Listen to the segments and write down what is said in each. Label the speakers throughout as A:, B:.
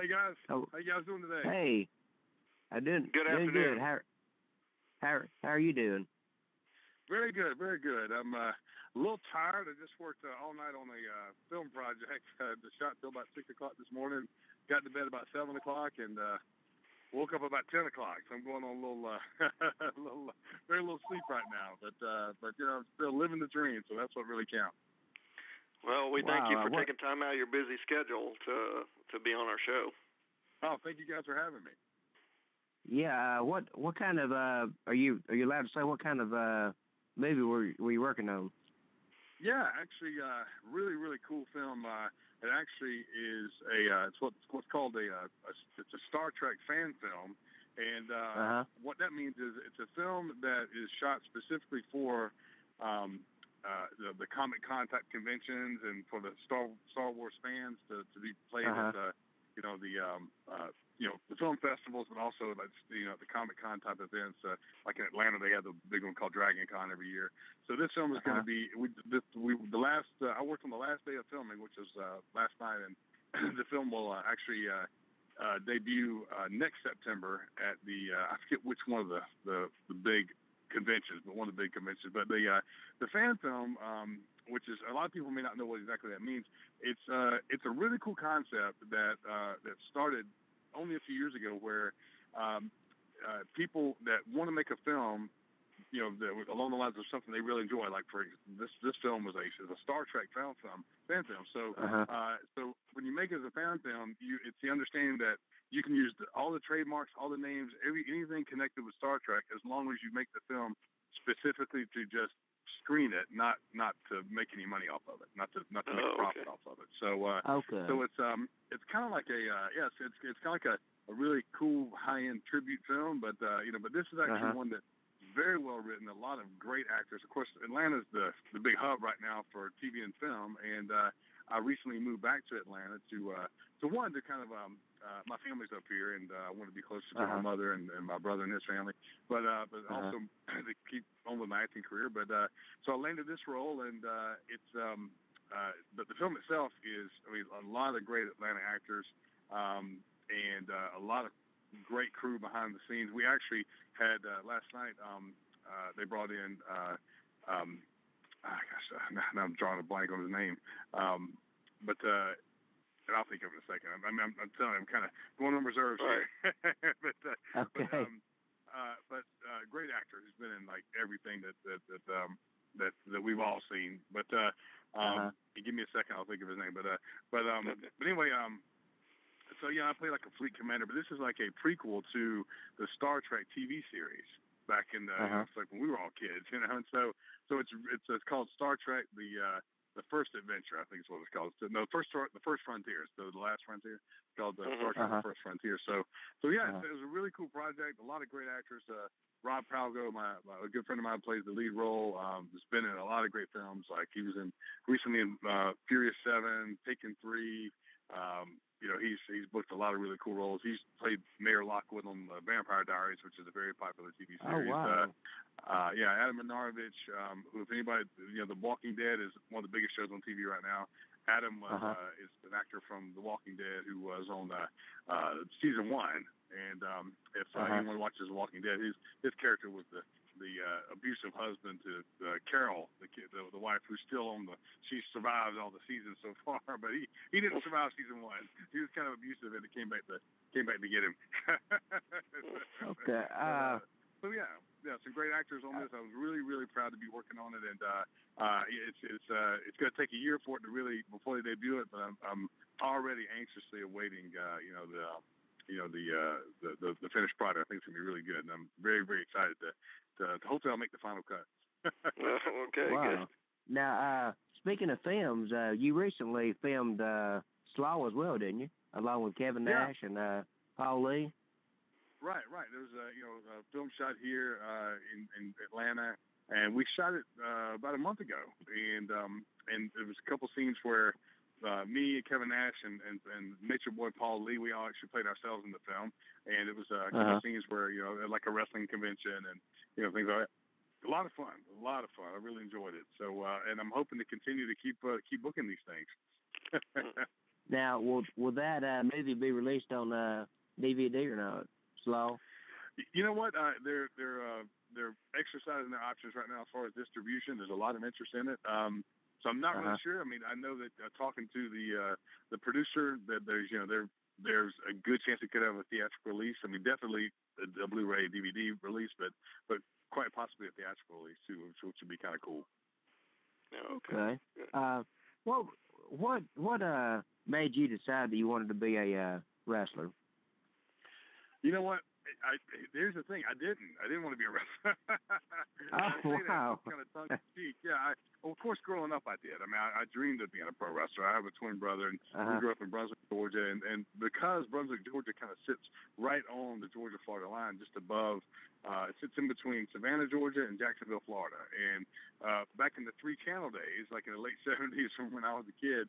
A: Hey guys,
B: Oh,
A: how you guys doing today?
B: hey, I'm doing
C: Good
B: doing
C: afternoon.
B: good. How are you doing?
A: Very good, very good. I'm a little tired. I just worked all night on a film project. Just shot till about 6 o'clock this morning. Got to bed about 7 o'clock and woke up about 10 o'clock. So I'm going on a little, very little sleep right now. But you know, I'm still living the dream. So that's what really counts.
C: Well, we thank you
B: Wow,
C: for taking time out of your busy schedule to be on our show.
A: Oh, thank you guys for having me.
B: Yeah. What kind of are you allowed to say what kind of movie were you working on?
A: Yeah, actually, really cool film. It actually is it's what's called it's a Star Trek fan film, and what that means is it's a film that is shot specifically for the Comic Con type conventions and for the Star Wars fans to be played at the film festivals, but also the Comic Con type events. Like in Atlanta, they have the big one called Dragon Con every year. So this film is going to be I worked on the last day of filming, which was last night, and the film will actually debut next September at the I forget which one of the big conventions, but one of the big conventions. But the fan film, which is a lot of people may not know what exactly that means. It's a really cool concept that started only a few years ago, where people that want to make a film, that along the lines of something they really enjoy. Like for this film was a Star Trek fan film. So so when you make it as a fan film, it's the understanding that you can use all the trademarks, all the names, anything connected with Star Trek, as long as you make the film specifically to just screen it, not to make any money off of it, not to make a profit off of it. So so it's kind of like it's kind of like a really cool high-end tribute film, but but this is actually one that's very well written, a lot of great actors. Of course, Atlanta's the big hub right now for TV and film, and I recently moved back to Atlanta to kind of my family's up here, and I want to be closer to my mother and my brother and his family, but also to keep on with my acting career. But so I landed this role, and but the film itself is, a lot of great Atlanta actors, and a lot of great crew behind the scenes. We actually had last night. They brought in. Now I'm drawing a blank on his name, but and I'll think of it in a second. I'm telling you, I'm kind of going on reserves here. but great actor who's been in like everything that we've all seen. But give me a second, I'll think of his name. But anyway, so yeah, I play like a fleet commander, but this is like a prequel to the Star Trek TV series back in it's like when we were all kids, And so it's called Star Trek the First Adventure, I think is what it's called. No, the First Frontier. So the last frontier, it's called the Star Trek the First Frontier. So yeah, it was a really cool project. A lot of great actors. Rob Palgo, a good friend of mine, plays the lead role. Has been in a lot of great films. Like he was recently in Furious 7, Taken 3. He's booked a lot of really cool roles. He's played Mayor Lockwood on the Vampire Diaries, which is a very popular TV series.
B: Oh, wow.
A: Adam Minovich, who, if anybody, The Walking Dead is one of the biggest shows on TV right now. Adam is an actor from The Walking Dead who was on season 1. And if anyone watches The Walking Dead, his character was the abusive husband to Carol, the wife who's still she survived all the seasons so far, but he didn't survive season 1. He was kind of abusive, and it came back to get him.
B: Okay.
A: So yeah, some great actors on this. I was really proud to be working on it, and it's going to take a year for it to really before they debut it, but I'm already anxiously awaiting the finished product. I think it's going to be really good, and I'm very excited to hopefully I'll make the final cut.
C: Okay,
B: wow.
C: Good.
B: Now, speaking of films, you recently filmed Slaw as well, didn't you? Along with Kevin Nash and Paul Lee.
A: Right. There was a film shot here in Atlanta, and we shot it about a month ago, and there was a couple scenes where me, Kevin Nash, and Nature Boy Paul Lee, we all actually played ourselves in the film, and it was a couple scenes where like a wrestling convention and things like that. A lot of fun. I really enjoyed it. So and I'm hoping to continue to keep booking these things.
B: Now, will that movie be released on DVD or not, Slaw?
A: You know what? They're exercising their options right now as far as distribution. There's a lot of interest in it. So I'm not really sure. I mean, I know that talking to the producer, that there's a good chance it could have a theatrical release. I mean, definitely a Blu-ray DVD release, but quite possibly a theatrical release too, which would be kind of cool.
C: Okay.
B: What made you decide that you wanted to be a wrestler?
A: You know what? Here's the thing. I didn't want to be a wrestler.
B: Wow.
A: Kind of tongue in cheek. Yeah. Of course, growing up, I did. I mean, I dreamed of being a pro wrestler. I have a twin brother, and we grew up in Brunswick, Georgia, and because Brunswick, Georgia, kind of sits right on the Georgia-Florida line, just above. It sits in between Savannah, Georgia, and Jacksonville, Florida. And back in the 3-channel days, like in the late '70s, from when I was a kid,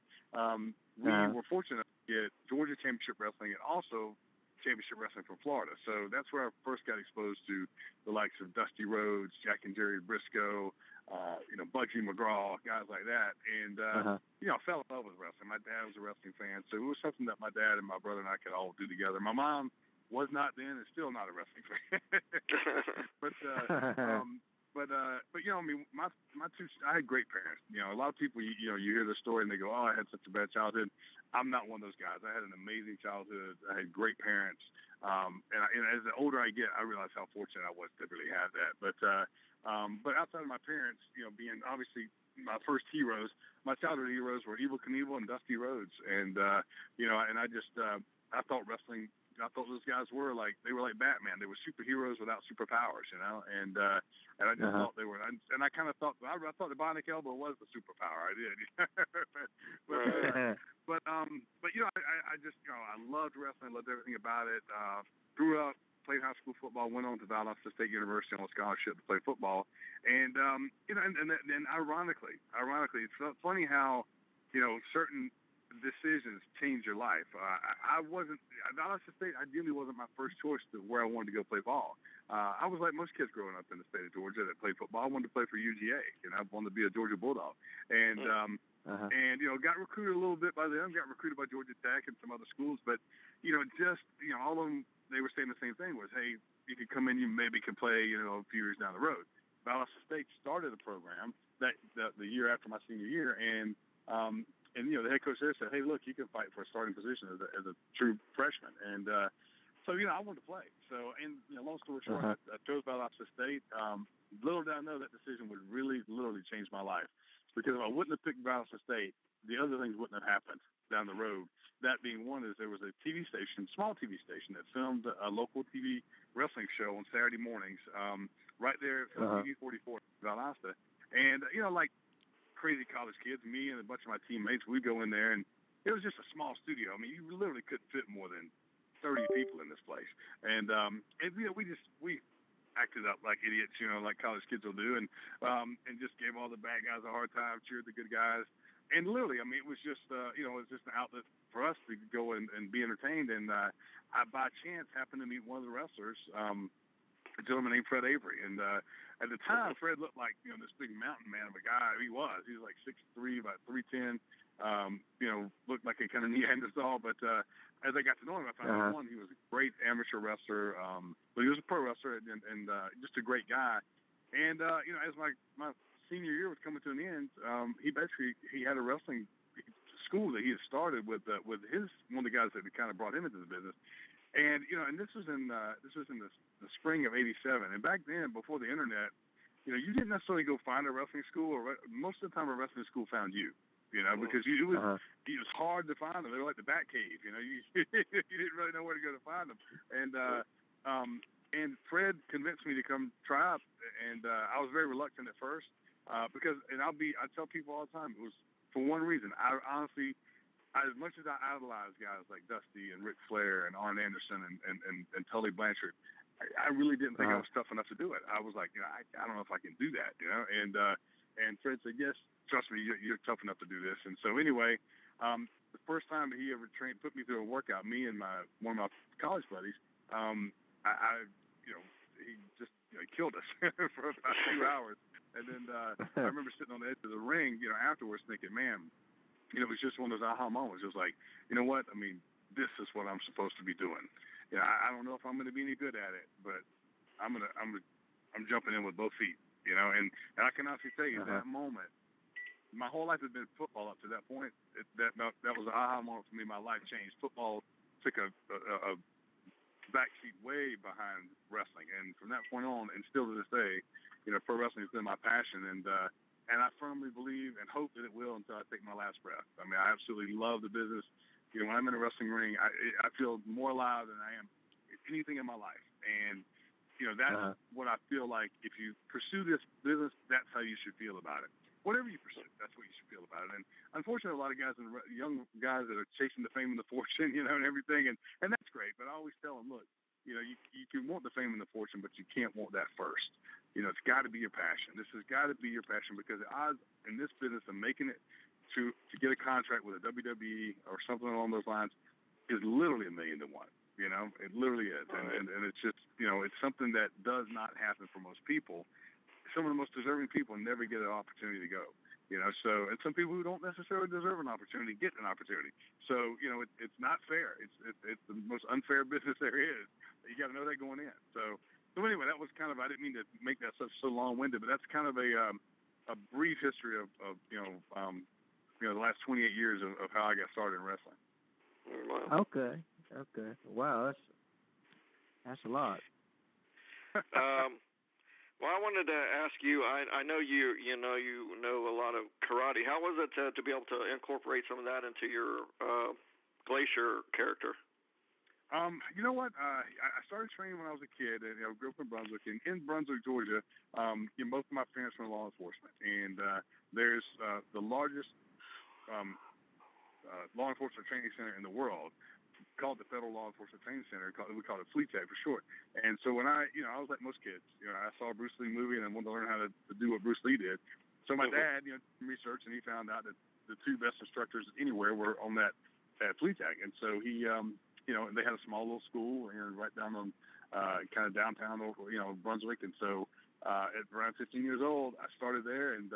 A: we were fortunate to get Georgia Championship Wrestling and also Championship Wrestling from Florida. So that's where I first got exposed to the likes of Dusty Rhodes, Jack and Jerry Briscoe, Bugsy McGraw, guys like that. And, I fell in love with wrestling. My dad was a wrestling fan, so it was something that my dad and my brother and I could all do together. My mom was not then and still not a wrestling fan. But I mean, I had great parents. A lot of people, you hear the story and they go, "Oh, I had such a bad childhood." I'm not one of those guys. I had an amazing childhood. I had great parents. And as the older I get, I realize how fortunate I was to really have that. But outside of my parents, being obviously my first heroes, my childhood heroes were Evel Knievel and Dusty Rhodes. And, and I thought wrestling, I thought those guys were like Batman. They were superheroes without superpowers, and I just thought they were. And I kind of thought I thought the bionic elbow was the superpower. I did. But I just I loved wrestling. Loved everything about it. Grew up, played high school football. Went on to Valdosta State University on a scholarship to play football. And and ironically, it's funny how certain decisions change your life. Valdosta State ideally wasn't my first choice to where I wanted to go play ball. I was like most kids growing up in the state of Georgia that played football. I wanted to play for UGA, I wanted to be a Georgia Bulldog. And got recruited a little bit by them. Got recruited by Georgia Tech and some other schools, but all of them, they were saying the same thing: was, hey, you could come in, you maybe could play, a few years down the road. Valdosta State started a program that the year after my senior year, and the head coach there said, "Hey, look, you can fight for a starting position as a true freshman." And so I wanted to play. So, and long story short, I chose Valdosta State. Little did I know that decision would really literally change my life, because if I wouldn't have picked Valdosta State, the other things wouldn't have happened down the road. That being one is there was a TV station, small TV station, that filmed a local TV wrestling show on Saturday mornings, right there at TV 44 in Valdosta. And like crazy college kids, me and a bunch of my teammates, we'd go in there, and it was just a small studio. I mean, you literally couldn't fit more than 30 people in this place. And we acted up like idiots, like college kids will do, and just gave all the bad guys a hard time, cheered the good guys. And literally, I mean, it was just it was just an outlet for us to go and be entertained. And I, by chance, happened to meet one of the wrestlers, a gentleman named Fred Avery. And at the time, Fred looked like this big mountain man of a guy. He was like 6'3", about 310. Looked like a kind of Neanderthal. But as I got to know him, I found out he was a great amateur wrestler, but he was a pro wrestler and just a great guy. And as my senior year was coming to an end, he had a wrestling school that he had started with one of the guys that kind of brought him into the business. And and this was in the spring of '87. And back then, before the internet, you didn't necessarily go find a wrestling school, or most of the time a wrestling school found you. Because it was hard to find them. They were like the Bat Cave. You didn't really know where to go to find them. And Fred convinced me to come try out, and I was very reluctant at first because, I tell people all the time, it was for one reason. I honestly, as much as I idolize guys like Dusty and Ric Flair and Arn Anderson and Tully Blanchard, I really didn't think I was tough enough to do it. I was like, I don't know if I can do that, And Fred said, yes, trust me, you're tough enough to do this. And so anyway, the first time that he ever put me through a workout, me and one of my college buddies, he just killed us for about 2 hours. And then I remember sitting on the edge of the ring, afterwards thinking, man, it was just one of those aha moments. It was like, you know what? I mean, this is what I'm supposed to be doing. I don't know if I'm going to be any good at it, but I'm jumping in with both feet. And I can honestly tell you that moment. My whole life has been football up to that point. That was an aha moment for me. My life changed. Football took a backseat way behind wrestling, and from that point on, and still to this day, pro wrestling has been my passion, and I firmly believe and hope that it will until I take my last breath. I mean, I absolutely love the business. When I'm in a wrestling ring, I feel more alive than I am anything in my life, and that's what I feel like. If you pursue this business, that's how you should feel about it. Whatever you pursue, that's what you should feel about it. And unfortunately, a lot of guys, young guys that are chasing the fame and the fortune, and everything, and that's great. But I always tell them, look, you can want the fame and the fortune, but you can't want that first. It's got to be your passion. This has got to be your passion, because the odds in this business of making it to get a contract with a WWE or something along those lines is literally 1,000,000 to 1. It literally is, and it's just it's something that does not happen for most people. Some of the most deserving people never get an opportunity to go. So, and some people who don't necessarily deserve an opportunity get an opportunity. So, it's not fair. It's the most unfair business there is. You got to know that going in. So anyway, that was kind of, I didn't mean to make that so long-winded, but that's kind of a brief history of the last 28 years of how I got started in wrestling.
B: Wow. Okay. Wow, that's a lot.
C: Well, I wanted to ask you. I know you know a lot of karate. How was it to be able to incorporate some of that into your Glacier character?
A: You know what? I started training when I was a kid, and I grew up in Brunswick. And in Brunswick, Georgia, most of my parents were in law enforcement, and there's the largest law enforcement training center in the world, called the Federal Law Enforcement Training Center. We call it FLETAC for short. And so when I was like most kids. I saw a Bruce Lee movie and I wanted to learn how to do what Bruce Lee did. So my dad, did research, and he found out that the two best instructors anywhere were on that FLETAC. And so he, they had a small little school, right down on kind of downtown, Brunswick. And so at around 15 years old, I started there, and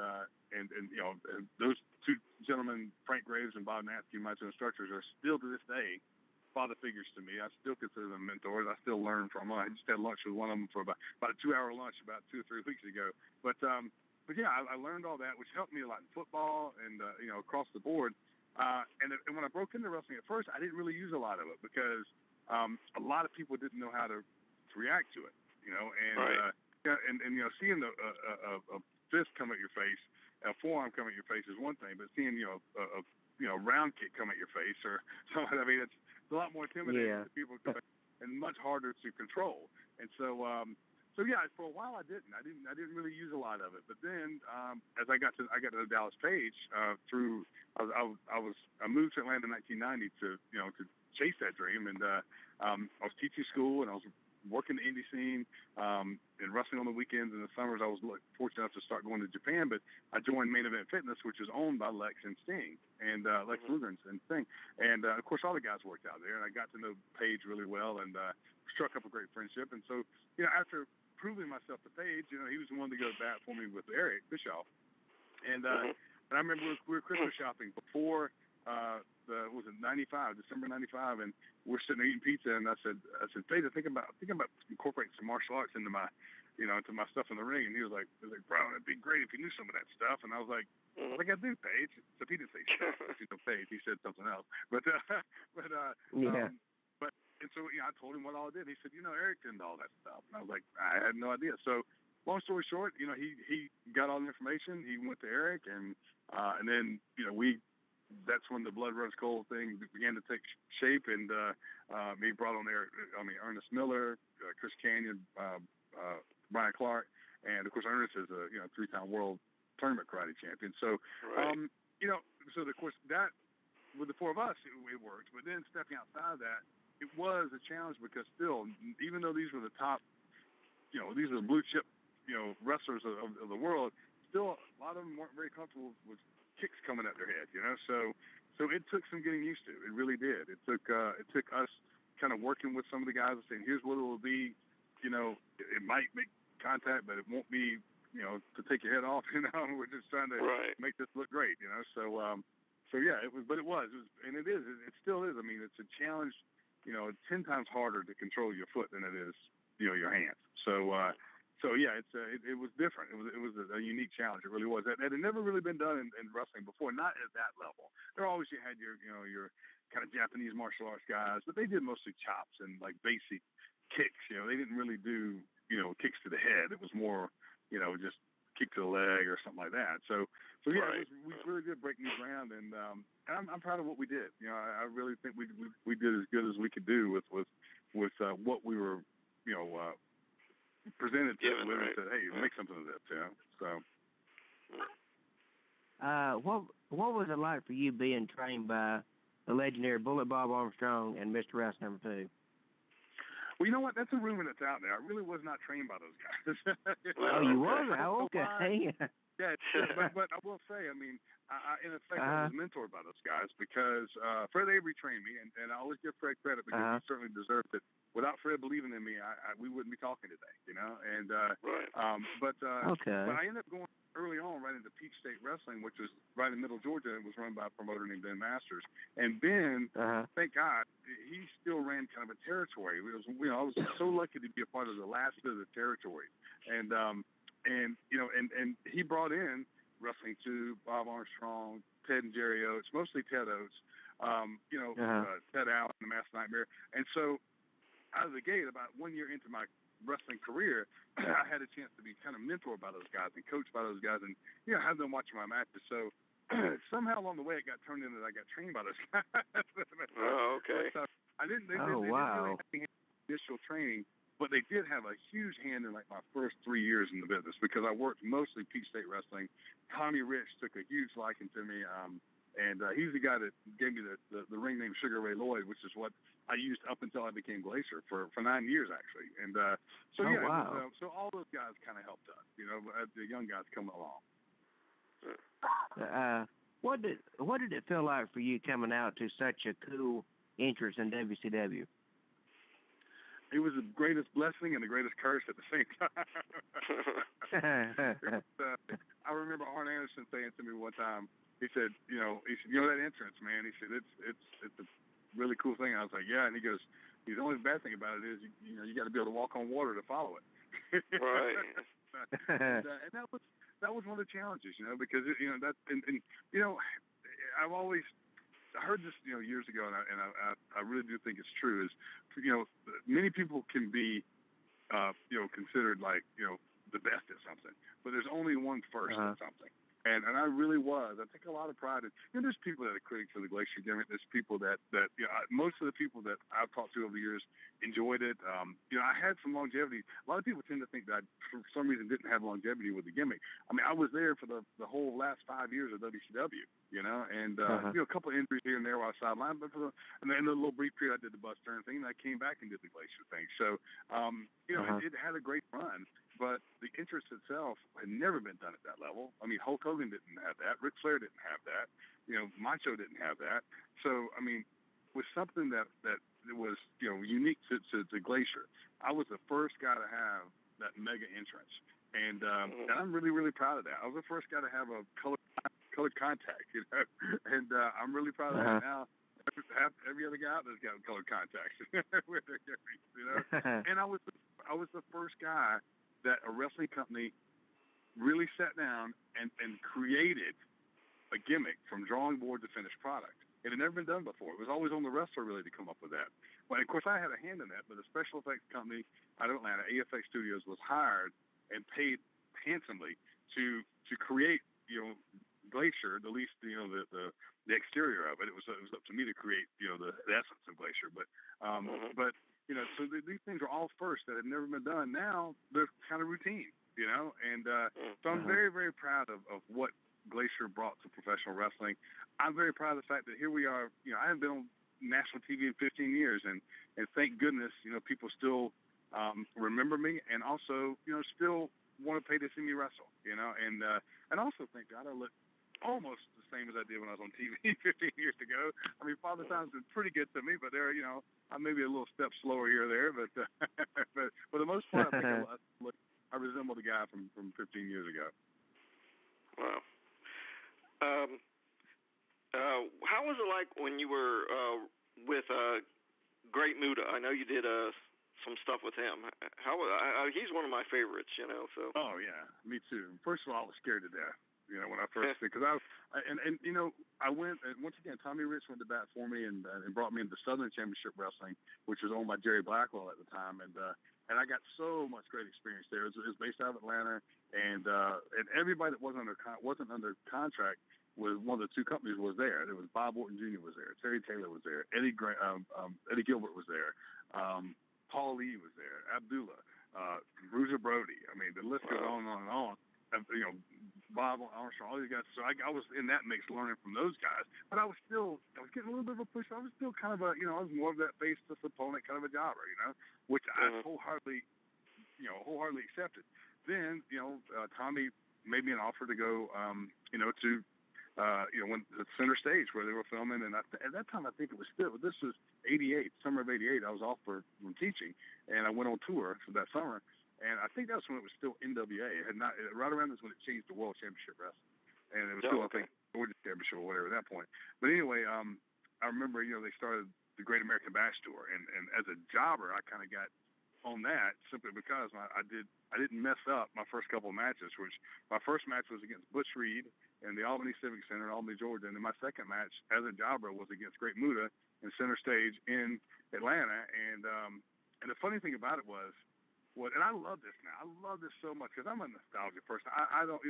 A: those two gentlemen, Frank Graves and Bob Natsky, my two instructors, are still to this day father figures to me. I still consider them mentors. I still learn from them. I just had lunch with one of them for about a 2-hour lunch about 2 or 3 weeks ago. But yeah, I learned all that, which helped me a lot in football and across the board. And when I broke into wrestling at first, I didn't really use a lot of it because a lot of people didn't know how to react to it. And
C: right.
A: Seeing a fist come at your face, a forearm come at your face is one thing, but seeing a round kick come at your face or something, I mean, it's a lot more intimidating to people and much harder to control. And so yeah, for a while I didn't really use a lot of it. But then as I got to the Dallas Page I moved to Atlanta in 1990 to chase that dream, and I was teaching school and I was working the indie scene and wrestling on the weekends. In the summers, I was fortunate enough to start going to Japan, but I joined Main Event Fitness, which is owned by Lex and Sting, and Lex Luger and Sting. And, of course, all the guys worked out there, and I got to know Paige really well and struck up a great friendship. And so, after proving myself to Paige, he was the one to go to bat for me with Eric Bischoff. And I remember we were Christmas shopping before was it 95, December 95, and we're sitting there eating pizza, and I said, Paige, I think about incorporating some martial arts into my, into my stuff in the ring. And he was like, bro, it'd be great if you knew some of that stuff. And I was like, what I got to do, Paige? So he didn't say stuff, Paige. He said something else. And so I told him what all I did. He said, Eric did all that stuff. And I was like, I had no idea. So long story short, he got all the information. He went to Eric, and then that's when the Blood Runs Cold thing began to take shape, and he brought on Ernest Miller, Chris Canyon, Brian Clark, and of course Ernest is a 3-time world tournament karate champion. So so of course that with the four of us it worked, but then stepping outside of that, it was a challenge because still, even though these were the top, these are the blue chip, wrestlers of the world, still a lot of them weren't very comfortable with kicks coming at their head, So it took some getting used to. It really did. It took us kind of working with some of the guys and saying, here's what it will be. It might make contact, but it won't be, to take your head off. We're just trying to make this look great. So So yeah, it was, and it is, it still is. I mean, it's a challenge, 10 times harder to control your foot than it is, your hands. So, yeah, it was different. It was a unique challenge. It really was. That had never really been done in wrestling before, not at that level. There always you had your kind of Japanese martial arts guys, but they did mostly chops and like basic kicks. They didn't really do kicks to the head. It was more just kick to the leg or something like that. So yeah,
C: right.
A: we really did break new ground, and I'm proud of what we did. I really think we did as good as we could do with what we were presented to women.
C: Right.
A: Said, hey, make something of this. So.
B: What was it like for you being trained by the legendary Bullet Bob Armstrong and Mr. Rouse #2?
A: Well, you know what? That's a rumor that's out there. I really was not trained by those guys.
B: Oh, you wasn't? Oh, okay.
A: Yeah, but I will say, I mean, I in effect, I was mentored by those guys because Fred Avery trained me, and I always give Fred credit because he certainly deserved it. Without Fred believing in me, we wouldn't be talking today, And
C: right.
A: But I ended up going early on right into Peach State Wrestling, which was right in Middle Georgia. It was run by a promoter named Ben Masters, and Ben, thank God, he still ran kind of a territory. I was so lucky to be a part of the last bit of the territory, and he brought in wrestling to Bob Armstrong, Ted and Jerry Oates, mostly Ted Oates, Ted Allen, the Masked Nightmare. And so out of the gate, about 1 year into my wrestling career, I had a chance to be kind of mentored by those guys and coached by those guys and, have them watching my matches. So somehow along the way it got turned into that I got trained by those guys.
C: Oh, okay.
A: But, they didn't really have any initial training, but they did have a huge hand in like my first 3 years in the business because I worked mostly Peach State Wrestling. Tommy Rich took a huge liking to me, and he's the guy that gave me the ring name Sugar Ray Lloyd, which is what I used up until I became Glacier for 9 years actually. And so all those guys kind of helped us, as the young guys coming along.
B: What did it feel like for you coming out to such a cool entrance in WCW?
A: It was the greatest blessing and the greatest curse at the same time. I remember Arn Anderson saying to me one time, he said, that entrance, man. He said, it's a really cool thing. I was like, yeah. And he goes, the only bad thing about it is, you got to be able to walk on water to follow it.
C: Right.
A: and that was one of the challenges, because I've always. I heard this, years ago, and I really do think it's true. Is, many people can be, considered like, the best at something, but there's only one first at something. And I really was. I take a lot of pride in. There's people that are critics of the Glacier gimmick. There's people that most of the people that I've talked to over the years enjoyed it. I had some longevity. A lot of people tend to think that I, for some reason, didn't have longevity with the gimmick. I mean, I was there for the whole last 5 years of WCW. And a couple of injuries here and there while I was sidelined, but and then the little brief period I did the Bus Turn thing, and I came back and did the Glacier thing. So, it had a great run. But the interest itself had never been done at that level. I mean, Hulk Hogan didn't have that. Ric Flair didn't have that. Macho didn't have that. So, I mean, with something that was, unique to Glacier, I was the first guy to have that mega entrance. And I'm really, really proud of that. I was the first guy to have a colored contact, and I'm really proud of that now. Every other guy out there's got colored contacts with their gimmicks, And I was the first guy that a wrestling company really sat down and created a gimmick from drawing board to finished product. It had never been done before. It was always on the wrestler really to come up with that. Well, of course, I had a hand in that, but a special effects company out of Atlanta, AFX Studios, was hired and paid handsomely to create, Glacier, at least, the exterior of it. It was up to me to create, the essence of Glacier. But so these things are all first that had never been done. Now they're kind of routine, and so I'm very, very proud of what Glacier brought to professional wrestling. I'm very proud of the fact that here we are. I haven't been on national TV in 15 years, and thank goodness, people still remember me, and also, still want to pay to see me wrestle, and also thank God I look almost the same as I did when I was on TV 15 years ago. I mean, Father Time's been pretty good to me, but there, I'm maybe a little step slower here or there, but but for the most part, I think I resemble the guy from 15 years ago.
C: Wow. How was it like when you were with Great Muta? I know you did some stuff with him. He's one of my favorites, you know. So.
A: Oh yeah, me too. First of all, I was scared to death. You know, when I first because and you know, I went and once again Tommy Rich went to bat for me and brought me into Southern Championship Wrestling, which was owned by Jerry Blackwell at the time, and I got so much great experience there. It was based out of Atlanta, and everybody that wasn't under contract was one of the two companies was there. There was Bob Orton Jr. was there, Terry Taylor was there, Eddie Gilbert was there, Paul Lee was there, Abdullah, Bruiser Brody. I mean, the list goes on and on and on. You know, Bob Armstrong, all these guys. So I was in that mix learning from those guys. But I was getting a little bit of a push. I was still kind of I was more of that face-to-face opponent kind of a jobber, you know, which I wholeheartedly accepted. Then, Tommy made me an offer to go, when the center stage where they were filming. And at that time, I think this was 88, summer of 88. I was off from teaching, and I went on tour for that summer. And I think that's when it was still NWA. It had not right around this when it changed to World Championship Wrestling, and it was still I think Georgia Championship or whatever at that point. But anyway, I remember they started the Great American Bash Tour, and as a jobber, I kind of got on that simply because I didn't mess up my first couple of matches. Which my first match was against Butch Reed in the Albany Civic Center in Albany, Georgia, and then my second match as a jobber was against Great Muta in center stage in Atlanta. And the funny thing about it was. And I love this now. I love this so much because I'm a nostalgia person. I don't,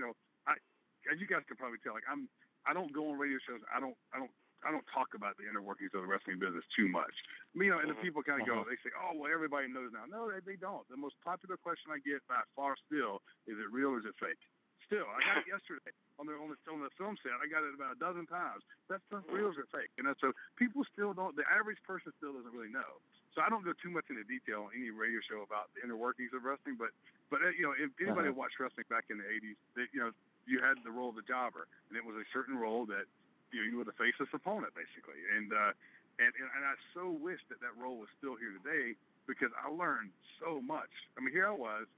A: as you guys can probably tell, like I don't go on radio shows. I don't talk about the inner workings of the wrestling business too much. And the people kind of go, they say, oh, well, everybody knows now. No, they don't. The most popular question I get by far still is it real or is it fake? Still, I got it yesterday on the film set. I got it about a dozen times. That stuff real or fake? So people still don't. The average person still doesn't really know. So I don't go too much into detail on any radio show about the inner workings of wrestling. But if anybody watched wrestling back in the 80s, you had the role of the jobber, and it was a certain role that you were the faceless opponent basically. And I so wish that role was still here today because I learned so much. I mean, here I was.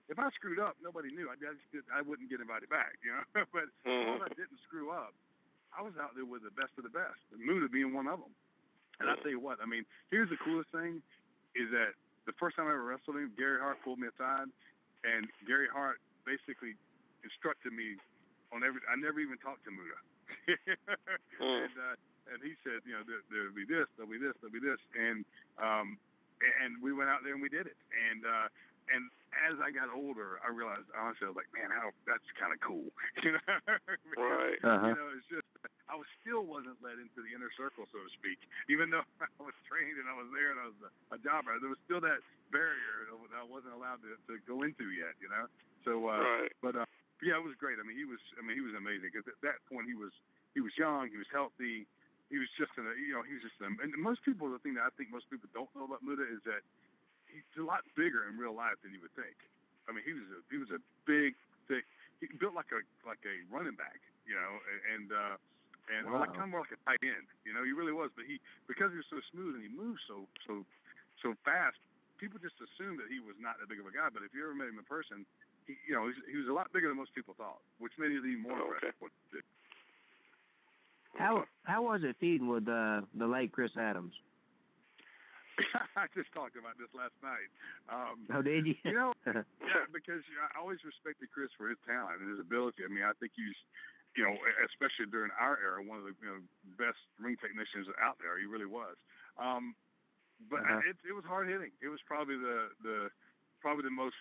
A: If I screwed up, nobody knew. I wouldn't get invited back, But when I didn't screw up, I was out there with the best of the best, and Muta being one of them. And I tell you what, I mean, here's the coolest thing is that the first time I ever wrestled him, Gary Hart pulled me aside, and Gary Hart basically instructed me on I never even talked to Muta. And he said, there'll be this, there'll be this, there'll be this. And we went out there and we did it. And as I got older, I realized, honestly, I was like, man, that's kind of cool.
C: Right.
A: It's just, I still wasn't led into the inner circle, so to speak. Even though I was trained and I was there and I was a jobber, there was still that barrier that I wasn't allowed to go into yet, So,
C: right.
A: But yeah, it was great. I mean, he was amazing because at that point he was young, he was healthy, he was just and most people, the thing that I think most people don't know about Muta is that he's a lot bigger in real life than you would think. I mean, he was a big, thick. He built like a running back, and wow. Like kind of more like a tight end. He really was. But because he was so smooth and he moved so fast, people just assumed that he was not that big of a guy. But if you ever met him in person, he was a lot bigger than most people thought, which made it even more impressive.
B: How was it feeding with the late Chris Adams?
A: I just talked about this last night.
B: Oh, did you?
A: Yeah, because I always respected Chris for his talent and his ability. I mean, I think he's, especially during our era, one of the best ring technicians out there. He really was. But it was hard hitting. It was probably the most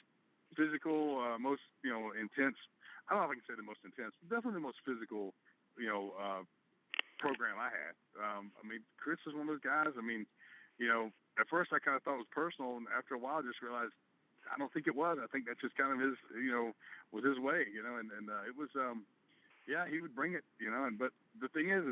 A: physical, most intense. I don't know if I can say the most intense. Definitely the most physical, program I had. I mean, Chris was one of those guys. I mean, at first I kind of thought it was personal, and after a while I just realized I don't think it was. I think that's just kind of his, was his way, and it was, he would bring it, but the thing is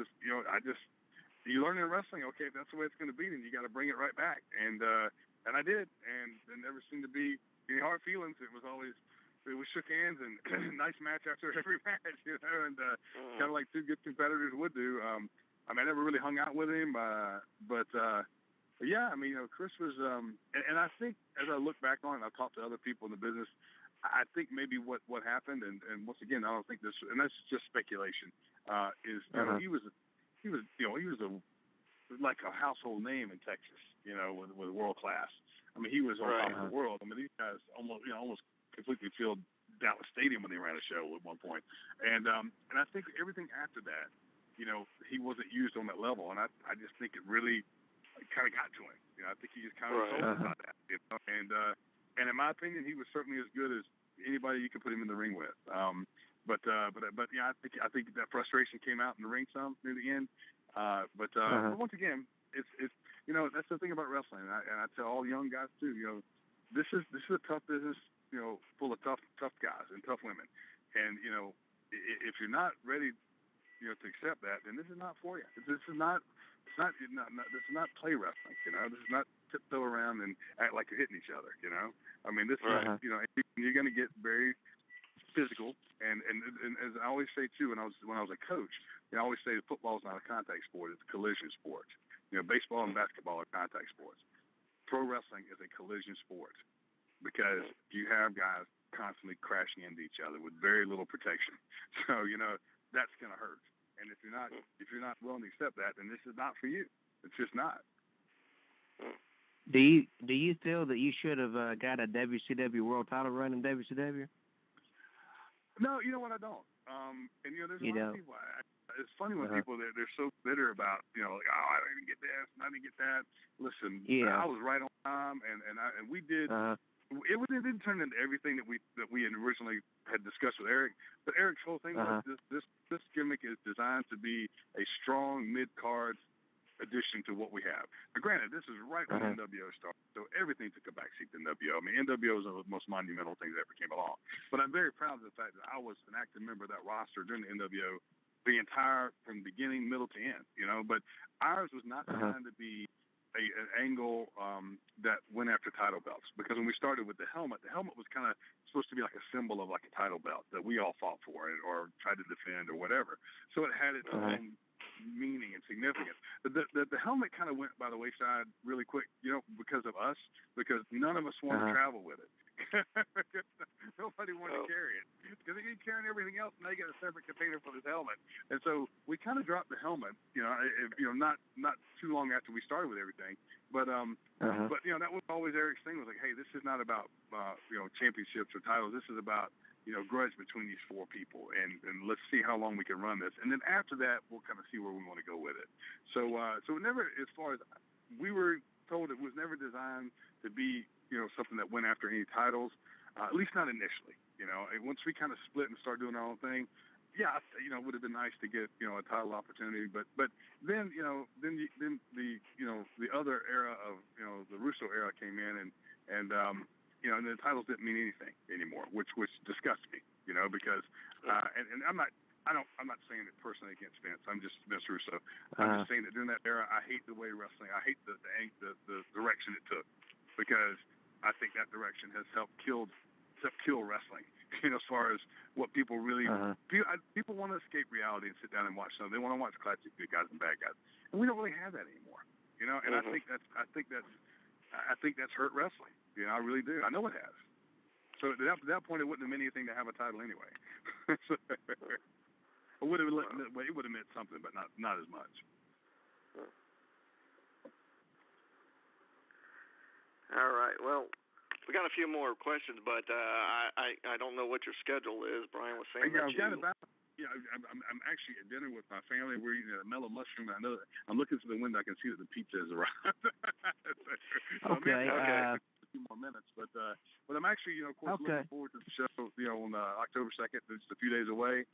A: you learn in wrestling, okay, if that's the way it's going to be, then you got to bring it right back, and I did, and there never seemed to be any hard feelings. It was always, we shook hands and nice match after every match, and kind of like two good competitors would do. I mean, I never really hung out with him, but yeah, I mean, Chris was, and I think as I look back on it, I've talked to other people in the business, I think maybe what happened, and once again, I don't think this, and that's just speculation, is he he was like a household name in Texas, with world class. I mean, he was on top of the world. I mean, these guys almost completely filled Dallas Stadium when they ran a show at one point. And I think everything after that, he wasn't used on that level, and I just think it really kind of got to him. I think he just kind of sold about that. And in my opinion, he was certainly as good as anybody you could put him in the ring with. But yeah, I think that frustration came out in the ring some near the end. But once again, it's that's the thing about wrestling, and I tell all young guys too. This is a tough business. Full of tough guys and tough women, and if you're not ready, to accept that, then this is not for you. This is not play wrestling. This is not tiptoe around and act like you're hitting each other. I mean, this is you're going to get very physical, and as I always say too, when I was a coach, I always say that football is not a contact sport; it's a collision sport. Baseball and basketball are contact sports. Pro wrestling is a collision sport because you have guys constantly crashing into each other with very little protection. So that's going to hurt. And if you're not willing to accept that, then this is not for you. It's just not.
B: Do you feel that you should have got a WCW world title run in WCW?
A: No, you know what, I don't. And there's a lot of people. It's funny when people they're so bitter about like, oh, I didn't get this and I didn't get that. Listen, I was right on time, and we did. It didn't turn into everything that we had originally had discussed with Eric. But Eric's whole thing was this gimmick is designed to be a strong mid-card addition to what we have. Now, granted, this is right when NWO started, so everything took a backseat to NWO. I mean, NWO is one of the most monumental things that ever came along. But I'm very proud of the fact that I was an active member of that roster during the NWO, the entire from beginning, middle to end. But ours was not designed to be an angle that went after title belts, because when we started with the helmet was kind of supposed to be like a symbol of like a title belt that we all fought for or tried to defend or whatever. So it had its own meaning and significance. The helmet kind of went by the wayside really quick, because of us, because none of us wanted to travel with it. Nobody wanted to carry it because they keep carrying everything else, and they get a separate container for this helmet. And so we kind of dropped the helmet, not too long after we started with everything. But that was always Eric's thing, was like, hey, this is not about championships or titles. This is about grudge between these four people, and let's see how long we can run this. And then after that, we'll kind of see where we want to go with it. So it never, as far as we were told, it was never designed to be something that went after any titles, at least not initially. Once we kind of split and started doing our own thing, it would have been nice to get a title opportunity. But then the other era of the Russo era came in, and the titles didn't mean anything anymore, which disgusts me. Because and I'm not saying it personally against Vince. I'm just Vince Russo. I'm just saying that during that era, I hate the way wrestling. I hate the direction it took, because I think that direction has helped kill wrestling. As far as what people really people want to escape reality and sit down and watch something. They want to watch classic good guys and bad guys, and we don't really have that anymore. And I think that's hurt wrestling. I really do. I know it has. So at that point, it wouldn't have meant anything to have a title anyway. It would have meant something, but not as much.
C: All right. Well, we got a few more questions, but I don't know what your schedule is. Brian was saying that
A: I'm actually at dinner with my family. We're eating a mellow mushroom. I know that I'm looking through the window. I can see that the pizza has arrived.
B: Okay.
A: A few more minutes, but I'm actually, of course, looking forward to the show. On October 2nd, just a few days away.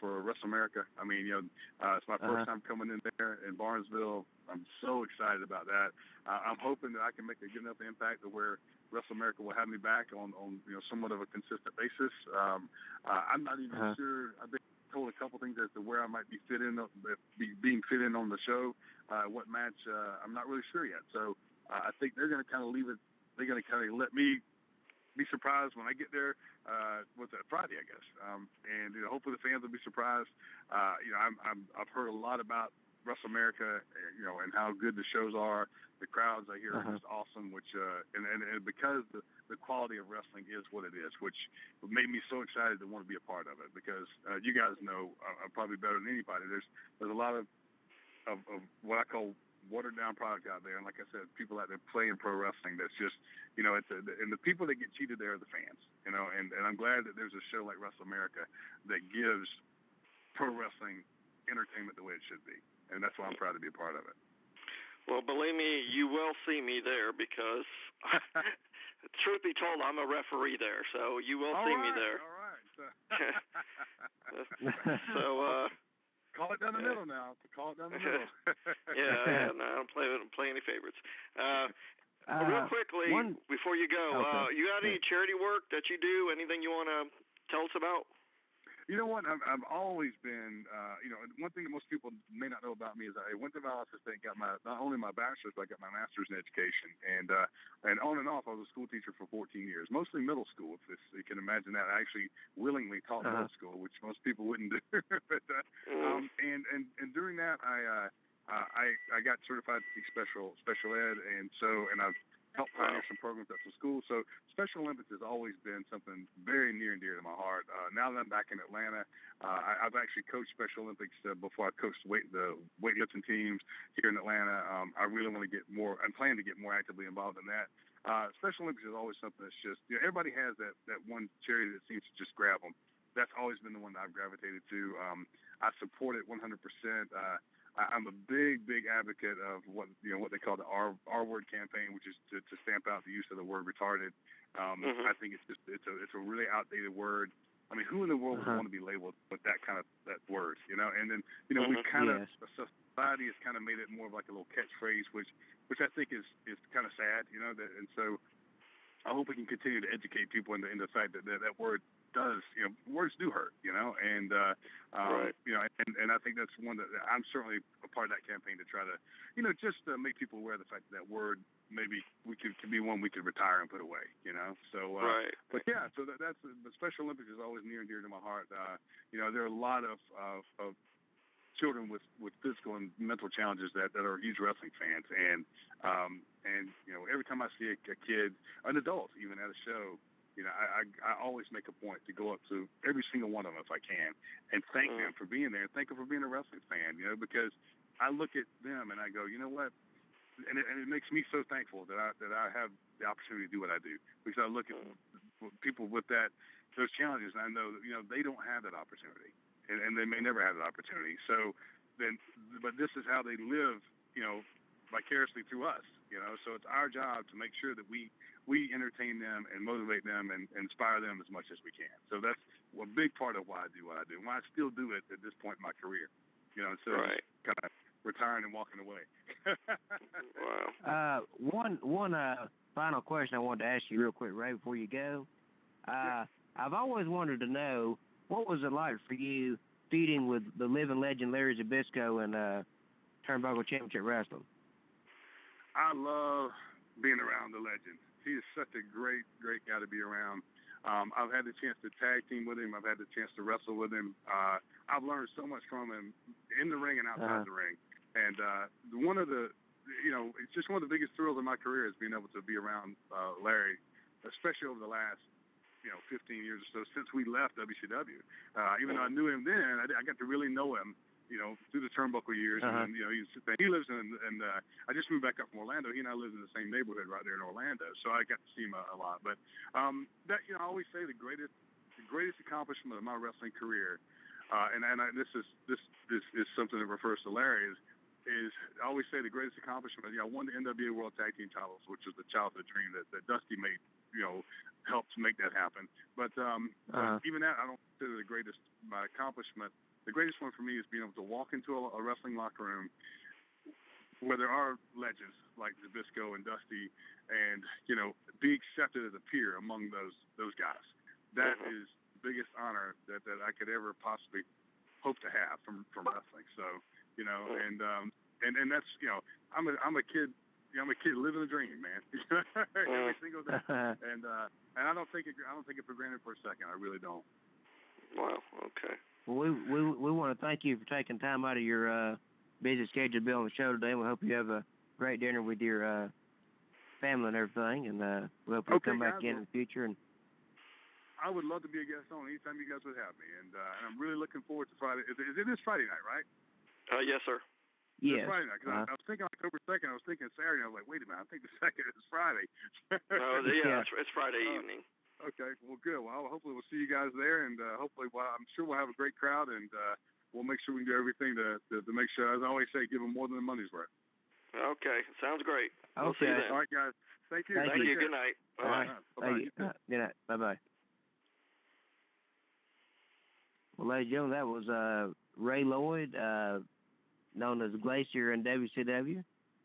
A: For Wrestle America. I mean, it's my first time coming in there in Barnesville. I'm so excited about that. I'm hoping that I can make a good enough impact to where Wrestle America will have me back on somewhat of a consistent basis. I'm not even sure. I've been told a couple things as to where I might be being fit in on the show. What match? I'm not really sure yet. So I think they're going to kind of leave it. They're going to kind of let me be surprised when I get there. What's that, Friday, I guess. And hopefully the fans will be surprised. I've heard a lot about Wrestle America, and how good the shows are. The crowds I hear are just awesome. Which and because the quality of wrestling is what it is, which made me so excited to want to be a part of it. Because you guys know probably better than anybody. There's a lot of of what I call watered down product out there. And like I said, people out there playing pro wrestling that's just, you know, and the people that get cheated there are the fans, you know, and I'm glad that there's a show like Wrestle America that gives pro wrestling entertainment the way it should be. And that's why I'm proud to be a part of it.
C: Well, believe me, you will see me there because, truth be told, I'm a referee there, so you will see me there.
A: All right.
C: So,
A: call it down the middle now. Call it down the middle.
C: yeah, no, I don't play any favorites. Real quickly, before you go, you got any charity work that you do? Anything you want to tell us about?
A: You know what? I've always been, you know, one thing that most people may not know about me is I went to Valdosta State and got not only my bachelor's, but I got my master's in education. And on and off, I was a school teacher for 14 years, mostly middle school. If you can imagine that. I actually willingly taught middle school, which most people wouldn't do. But, and during that, I got certified to teach special ed, and I've helped pioneer some programs at some schools. So Special Olympics has always been something very near and dear to my heart. Now that I'm back in Atlanta, I've actually coached Special Olympics before I coached the weightlifting teams here in Atlanta. I really want to get more. I'm planning to get more actively involved in that. Special Olympics is always something that's just, you know, everybody has that one charity that seems to just grab them. That's always been the one that I've gravitated to. I support it 100%. I'm a big advocate of what they call the R word campaign, which is to stamp out the use of the word retarded. I think it's a really outdated word. I mean, who in the world would want to be labeled with that word, you know? And then, you know, we've kind of, society has kind of made it more of like a little catchphrase, which I think is kind of sad, you know. And so I hope we can continue to educate people in the fact that that word does, you know, words do hurt, you know, and you know, and I think that's one that I'm certainly a part of that campaign to try to, you know, just make people aware of the fact that word maybe could be one we could retire and put away, you know. So, but yeah, so that's the Special Olympics is always near and dear to my heart. You know, there are a lot of children with physical and mental challenges that are huge wrestling fans, and you know, every time I see a kid, an adult even at a show, you know, I always make a point to go up to every single one of them if I can and thank them for being there, and thank them for being a wrestling fan, you know, because I look at them and I go, you know what, and it makes me so thankful that I have the opportunity to do what I do, because I look at people with those challenges and I know that, you know, they don't have that opportunity, and they may never have that opportunity. So but this is how they live, you know, vicariously through us, you know. So it's our job to make sure that we entertain them and motivate them and inspire them as much as we can. So that's a big part of why I do what I do, and why I still do it at this point in my career, you know, instead of kind of retiring and walking away.
B: Wow. One final question I wanted to ask you real quick, Ray, before you go. I've always wanted to know, what was it like for you feuding with the living legend Larry Zbyszko and Turnbuckle Championship Wrestling?
A: I love being around the legend. He is such a great guy to be around. I've had the chance to tag team with him. I've had the chance to wrestle with him. I've learned so much from him in the ring and outside the ring. And one of the, you know, it's just one of the biggest thrills of my career is being able to be around Larry, especially over the last, you know, 15 years or so since we left WCW. Even though I knew him then, I got to really know him, you know, through the Turnbuckle years. And, you know, he lives in, and I just moved back up from Orlando. He and I live in the same neighborhood right there in Orlando, so I got to see him a lot. But that, you know, I always say the greatest accomplishment of my wrestling career, and this is something that refers to Larry, is I always say the greatest accomplishment. You know, I won the NWA World Tag Team titles, which was the childhood dream that Dusty made, you know, helped to make that happen. But even that, I don't consider my accomplishment. The greatest one for me is being able to walk into a wrestling locker room where there are legends like Zbyszko and Dusty, and, you know, be accepted as a peer among those guys. That is the biggest honor that I could ever possibly hope to have from wrestling. So, you know, and that's, you know, I'm a kid. You know, I'm a kid living the dream, man. Every single day, and I don't take it for granted for a second. I really don't.
C: Wow. Okay.
B: Well, we want to thank you for taking time out of your busy schedule to be on the show today. We hope you have a great dinner with your family and everything, and we hope you'll come back again in the future. And
A: I would love to be a guest on anytime you guys would have me, and I'm really looking forward to Friday. Is it this Friday night, right?
C: Yes, sir.
B: Yes.
A: Friday night. Cause I was thinking October 2nd. I was thinking Saturday. I was like, wait a minute. I think the 2nd is Friday.
C: It's Friday evening.
A: Okay. Well, good. Well, hopefully we'll see you guys there, and hopefully, I'm sure we'll have a great crowd, and we'll make sure we can do everything to make sure, as I always say, give them more than the money's worth.
C: Okay. Sounds great.
B: Okay.
C: We'll see you then.
A: All right, guys. Thank you.
C: Thank you. Good night. Bye.
A: Bye-bye.
B: Good night. Bye-bye. Well, ladies and gentlemen, that was Ray Lloyd, known as Glacier in WCW.